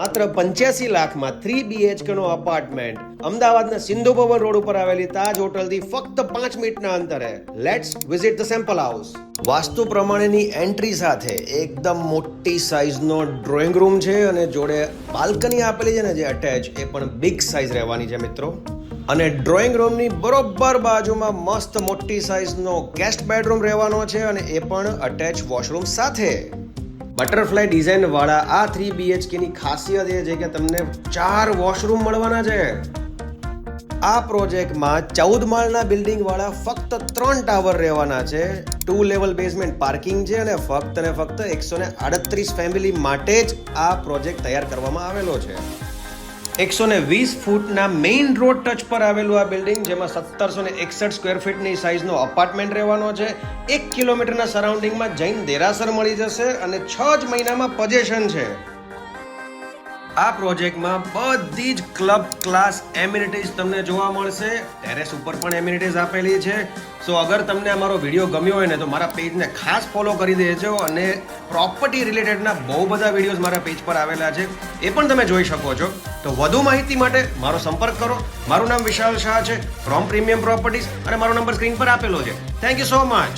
માત્ર 85 લાખમાં 3 BHK નો apartment અમદાવાદના Sindhu Bhavan road ઉપર આવેલી તાજ હોટલથી ફક્ત 5 મિનિટના અંતરે. Let's visit the sample house. Vastu પ્રમાણેની એન્ટ્રી સાથે એકદમ મોટી સાઇઝનો ડ્રોઈંગ રૂમ છે અને જોડે બાલ્કની આપેલી છે ને જે અટેચ, એ પણ બિગ સાઇઝ રહેવાની છે મિત્રો. અને ડ્રોઈંગ રૂમની બરોબર બાજુમાં મસ્ત મોટી સાઇઝનો ગેસ્ટ બેડરૂમ રહેવાનો છે અને એ પણ અટેચ વોશરૂમ સાથે. બટરફ્લાય ડિઝાઇન વાળા આ 3 BHK ની ખાસિયત એ છે કે તમને 4 વોશરૂમ મળવાના છે. આ પ્રોજેક્ટમાં 14 માળના બિલ્ડિંગ વાળા ફક્ત 3 ટાવર રહેવાના છે. 2 લેવલ બેઝમેન્ટ પાર્કિંગ છે અને ફક્ત 138 ફેમિલી માટે જ આ પ્રોજેક્ટ તૈયાર કરવામાં આવેલો છે. 120 ફૂટના મેઇન રોડ ટચ પર આવેલું આ બિલ્ડિંગ, જેમાં 1761 સ્ક્વેર ફીટની સાઇઝનો અપાર્ટમેન્ટ રહેવાનો છે. 1 કિલોમીટરના સરાઉન્ડિંગમાં જૈન દેરાસર મળી જશે અને 6 જ મહિનામાં પોઝેશન છે. આ પ્રોજેક્ટમાં બધી જ ક્લબ ક્લાસ એમિનિટીઝ તમને જોવા મળશે. ટેરેસ ઉપર પણ એમિનિટીઝ આપેલી છે. સો અગર તમને અમારો વિડીયો ગમ્યો હોય ને તો મારા પેજને ખાસ ફોલો કરી દેજો અને પ્રોપર્ટી રિલેટેડના બહુ બધા વિડીયોઝ મારા પેજ પર આવેલા છે, એ પણ તમે જોઈ શકો છો. તો વધુ માહિતી માટે મારો સંપર્ક કરો. મારું નામ વિશાલ શાહ છે ફ્રોમ પ્રીમિયમ પ્રોપર્ટીઝ અને મારો નંબર સ્ક્રીન પર આપેલો છે. Thank you so much.